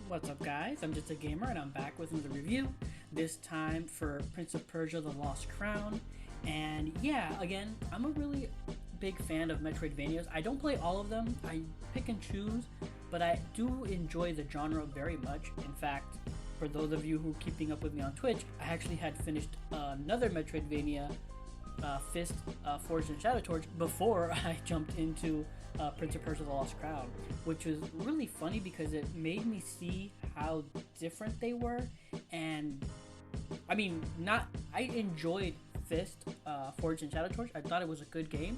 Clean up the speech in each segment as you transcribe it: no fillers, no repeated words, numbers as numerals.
What's up guys, I'm just a gamer and I'm back with another review, this time for Prince of Persia The Lost Crown. And yeah, again, I'm a really big fan of Metroidvanias. I don't play all of them, I pick and choose, but I do enjoy the genre very much. In fact, for those of you who are keeping up with me on Twitch, I actually had finished another Metroidvania, Fist, Forged in Shadow Torch, before I jumped into Prince of Persia: The Lost Crown, which was really funny because it made me see how different they were. And I mean, I enjoyed Fist, Forged in Shadow Torch. I thought it was a good game,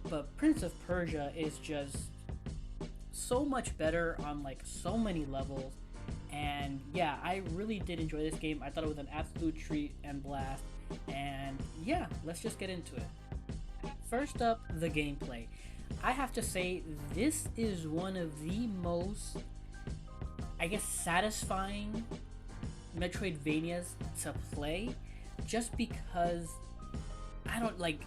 but Prince of Persia is just so much better on like so many levels. And yeah, I really did enjoy this game. I thought it was an absolute treat and blast. And yeah, let's just get into it. First up, the gameplay. I have to say, this is one of the most, I guess, satisfying Metroidvanias to play, just because I don't like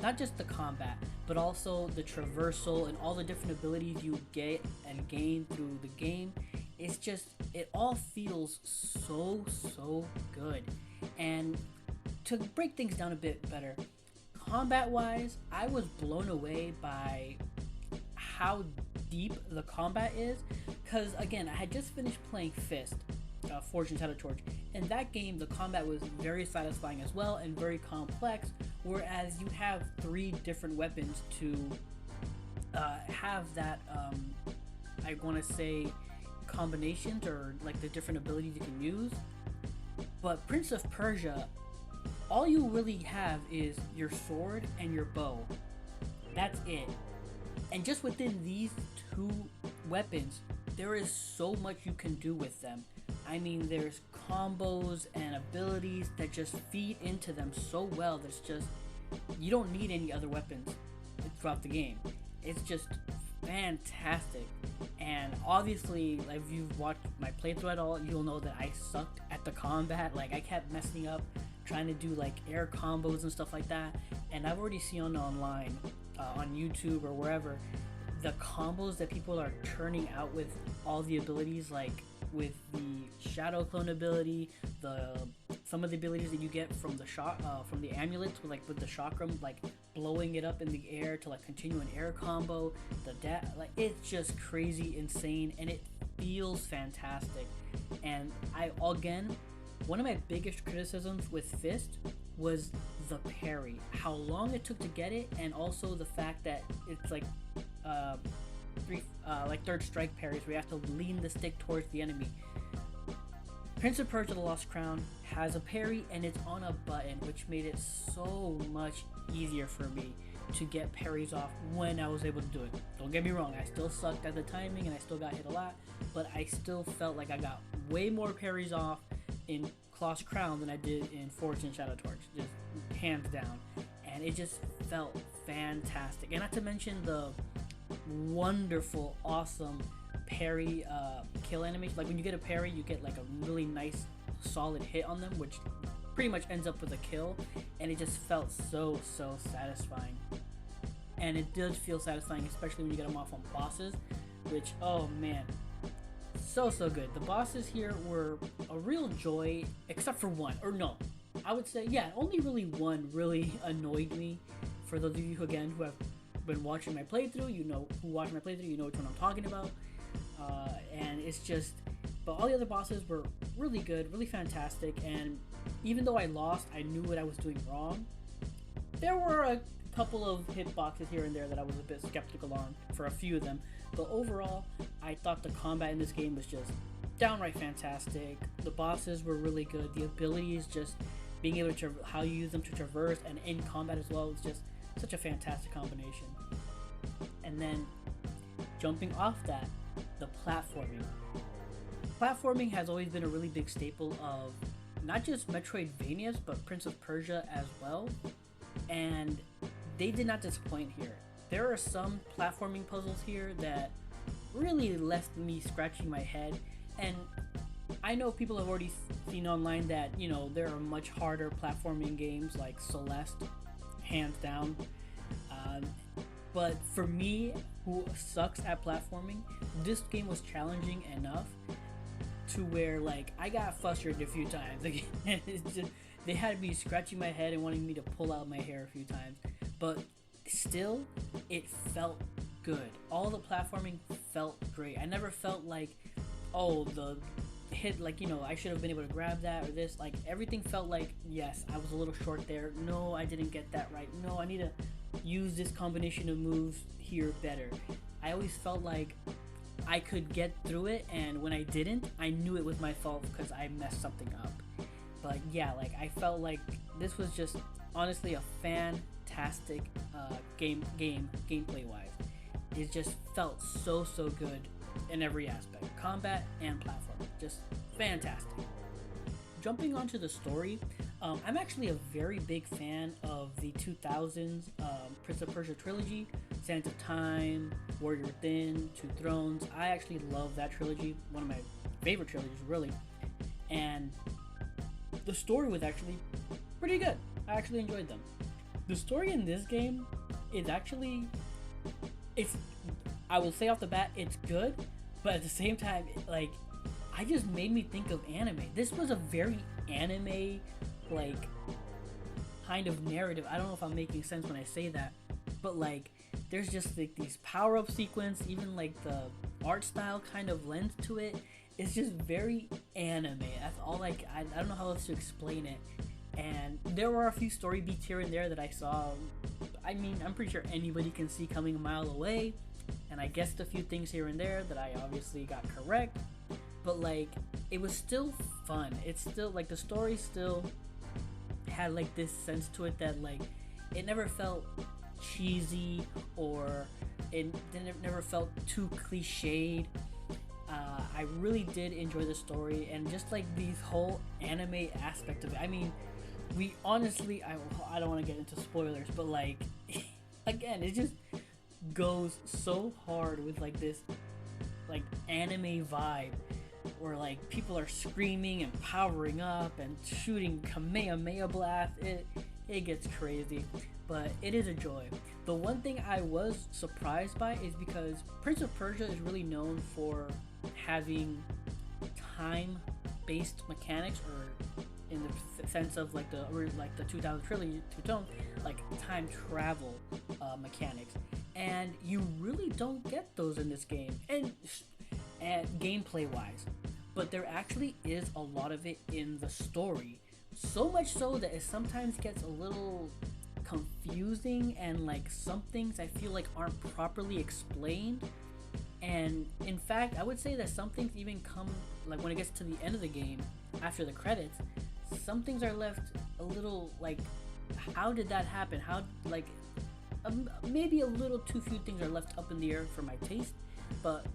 not just the combat, but also the traversal and all the different abilities you get and gain through the game. It's just, it all feels so good. And to break things down a bit better, combat wise, I was blown away by how deep the combat is, because again, I had just finished playing Fist, Forged in Shadow Torch. In that game, the combat was very satisfying as well and very complex, whereas you have 3 different weapons to have that, I want to say, combinations, or like the different abilities you can use. But Prince of Persia, all you really have is your sword and your bow. That's it. And just within these 2 weapons, there is so much you can do with them. I mean, there's combos and abilities that just feed into them so well. There's just, you don't need any other weapons throughout the game. It's just fantastic. And obviously, if you've watched my playthrough at all, you'll know that I sucked at the combat. Like, I kept messing up trying to do like air combos and stuff like that. And I've already seen online, on YouTube or wherever, the combos that people are turning out with all the abilities, like with the shadow clone ability, some of the abilities that you get from the from the amulets, with the chakram, like blowing it up in the air to like continue an air combo. Like, it's just crazy insane, and it feels fantastic. And one of my biggest criticisms with Fist was the parry, how long it took to get it, and also the fact that it's like third strike parries where you have to lean the stick towards the enemy. Prince of Persia: The Lost Crown has a parry, and it's on a button, which made it so much easier for me to get parries off when I was able to do it. Don't get me wrong, I still sucked at the timing and I still got hit a lot, but I still felt like I got way more parries off in Lost Crown than I did in Forged in Shadow Torch, just hands down. And it just felt fantastic. And not to mention the wonderful, awesome parry kill animation. Like, when you get a parry, you get like a really nice solid hit on them, which pretty much ends up with a kill, and it just felt so satisfying. And it does feel satisfying, especially when you get them off on bosses, which, oh man, so good. The bosses here were a real joy, except for one, or no, I would say, yeah, only really one really annoyed me. For those of you who have been watching my playthrough, you know which one I'm talking about. And it's just, but all the other bosses were really good, really fantastic. And even though I lost, I knew what I was doing wrong. There were a couple of hitboxes here and there that I was a bit skeptical on for a few of them, but overall, I thought the combat in this game was just downright fantastic. The bosses were really good. The abilities, just being able to how you use them to traverse and in combat as well, was just such a fantastic combination. And then jumping off that, the platforming. Platforming has always been a really big staple of not just Metroidvanias, but Prince of Persia as well. And they did not disappoint here. There are some platforming puzzles here that really left me scratching my head. And I know people have already seen online that, you know, there are much harder platforming games like Celeste, hands down. But for me, who sucks at platforming, this game was challenging enough. to where like I got frustrated a few times. Like, it's just, they had me scratching my head and wanting me to pull out my hair a few times, but still, it felt good. All the platforming felt great. I never felt like, oh, the hit, like, you know, I should have been able to grab that or this. Like, everything felt like, yes, I was a little short there. No, I didn't get that right. No, I need to use this combination of moves here better. I always felt like I could get through it, and when I didn't, I knew it was my fault because I messed something up. But yeah, like, I felt like this was just honestly a fantastic gameplay wise. It just felt so good in every aspect, combat and platform, just fantastic. Jumping onto the story, I'm actually a very big fan of the 2000s Prince of Persia trilogy, Sands of Time, Warrior Within, Two Thrones. I actually love that trilogy, one of my favorite trilogies, really. And the story was actually pretty good. I actually enjoyed them. The story in this game is actually, I will say off the bat, it's good, but at the same time, like, I just made me think of anime. This was a very anime, like, kind of narrative. I don't know if I'm making sense when I say that, but like, there's just like these power-up sequence, even like the art style kind of lends to it. It's just very anime. That's all, like, I don't know how else to explain it. And there were a few story beats here and there that I saw. I mean, I'm pretty sure anybody can see coming a mile away, and I guessed a few things here and there that I obviously got correct. But like, it was still fun. It's still like, the story still had like this sense to it that like, it never felt cheesy, or it never felt too cliched. I really did enjoy the story, and just like the whole anime aspect of it. I mean, we honestly, I don't want to get into spoilers, but like, again, it just goes so hard with like this like anime vibe, where like people are screaming and powering up and shooting Kamehameha blast. It gets crazy, but it is a joy. The one thing I was surprised by is because Prince of Persia is really known for having time-based mechanics, or in the sense of like the 2000 trilogy, Two Tones, like time travel mechanics, and you really don't get those in this game, and gameplay wise. But there actually is a lot of it in the story, so much so that it sometimes gets a little confusing, and like some things I feel like aren't properly explained. And in fact, I would say that some things even come, like when it gets to the end of the game, after the credits, some things are left a little like, how did that happen? How, like, maybe a little too few things are left up in the air for my taste. But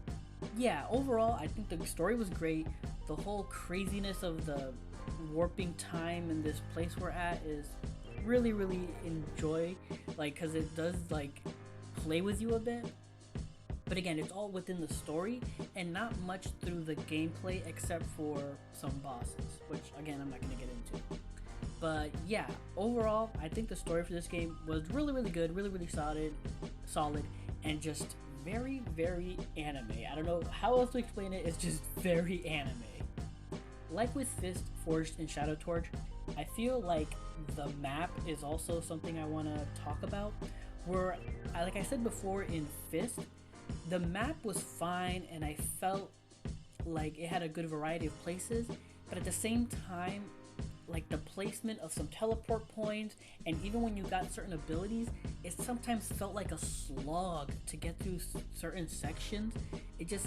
yeah, overall, I think the story was great. The whole craziness of the warping time in this place we're at is really enjoy, like, because it does like play with you a bit. But again, it's all within the story and not much through the gameplay, except for some bosses, which again I'm not going to get into. But yeah, overall, I think the story for this game was really good, really solid, and just very anime. I don't know how else to explain it. It's just very anime. Like with Fist, Forged, and Shadow Torch, I feel like the map is also something I want to talk about. Where, like I said before, in Fist, the map was fine, and I felt like it had a good variety of places, but at the same time, like the placement of some teleport points, and even when you got certain abilities, it sometimes felt like a slog to get through certain sections. It just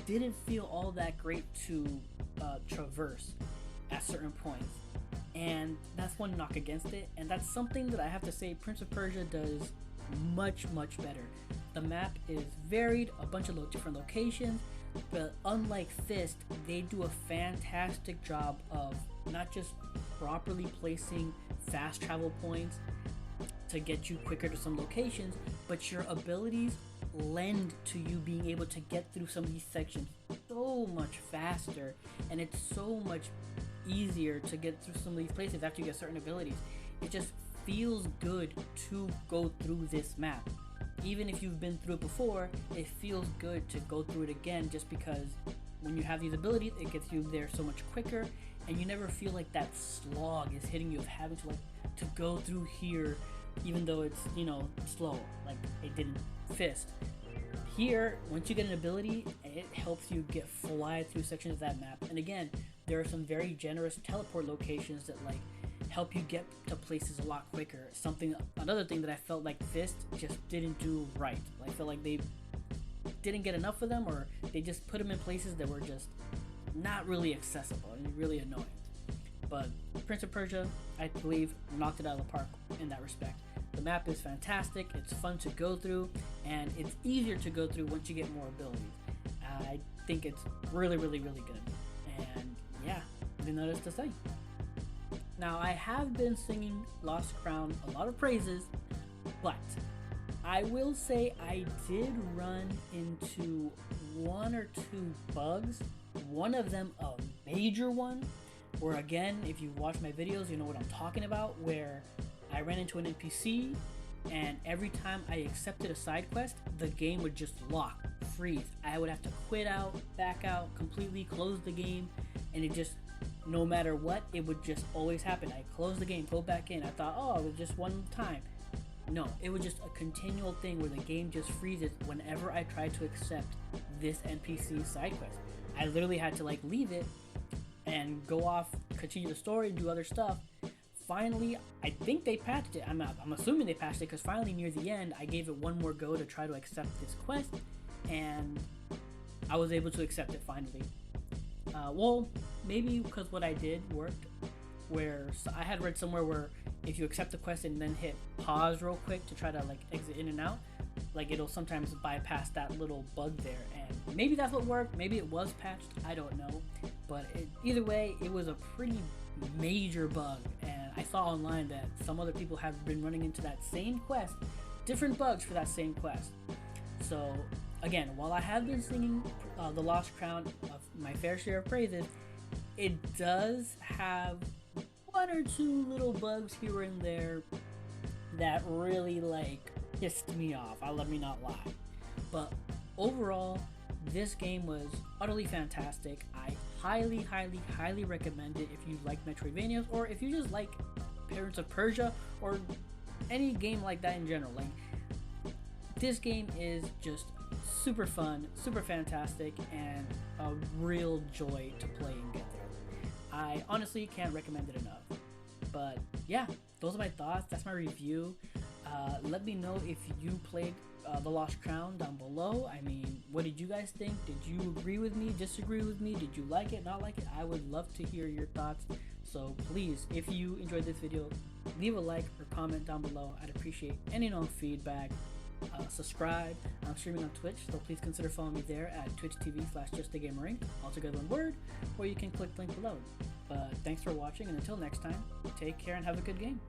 didn't feel all that great to traverse at certain points, and that's one knock against it. And that's something that I have to say Prince of Persia does much better. The map is varied, a bunch of different locations, but unlike Fist, they do a fantastic job of not just properly placing fast travel points to get you quicker to some locations, but your abilities lend to you being able to get through some of these sections so much faster, and it's so much easier to get through some of these places after you get certain abilities. It just feels good to go through this map. Even if you've been through it before, it feels good to go through it again, just because when you have these abilities, it gets you there so much quicker, and you never feel like that slog is hitting you of having to to go through here, even though it's slow, like it didn't Fist. Here, once you get an ability, it helps you fly through sections of that map. And again, there are some very generous teleport locations that help you get to places a lot quicker. Another thing that I felt like Fist just didn't do right. I felt like they didn't get enough of them, or they just put them in places that were just not really accessible and really annoying. But Prince of Persia, I believe, knocked it out of the park in that respect. The map is fantastic, it's fun to go through, and it's easier to go through once you get more abilities. I think it's really, really, really good. And yeah, nothing else to say. Now, I have been singing Lost Crown a lot of praises, but I will say I did run into one or two bugs. One of them, a major one, where again, if you watch my videos, you know what I'm talking about, where I ran into an NPC, and every time I accepted a side quest, the game would just lock, freeze. I would have to quit out, back out, completely close the game, and it just, no matter what, it would just always happen. I close the game, go back in. I thought, oh, it was just one time. No, it was just a continual thing where the game just freezes whenever I tried to accept this NPC side quest. I literally had to leave it and go off, continue the story, and do other stuff. Finally, I think they patched it. I'm assuming they patched it, because finally near the end, I gave it one more go to try to accept this quest, and I was able to accept it finally. Well, maybe because what I did worked, where I had read somewhere where if you accept the quest and then hit pause real quick to try to exit in and out, it'll sometimes bypass that little bug there, and maybe that's what worked, maybe it was patched, I don't know, but either way, it was a pretty major bug, and I saw online that some other people have been running into that same quest, different bugs for that same quest. So again, while I have been singing the Lost Crown of my fair share of praises, it does have one or two little bugs here and there that really pissed me off. Let me not lie. But overall, this game was utterly fantastic. I highly, highly, highly recommend it if you like Metroidvanias, or if you just like Prince of Persia, or any game like that in general. This game is just super fun, super fantastic, and a real joy to play and get through. I honestly can't recommend it enough. But yeah, those are my thoughts. That's my review. Let me know if you played The Lost Crown down below. I mean, what did you guys think? Did you agree with me, disagree with me? Did you like it, not like it? I would love to hear your thoughts. So please, if you enjoyed this video, leave a like or comment down below. I'd appreciate any known feedback. Subscribe. I'm streaming on Twitch, so please consider following me there at twitch.tv/JustAGamerInc, all together one word, or you can click the link below. But thanks for watching, and until next time, take care and have a good game.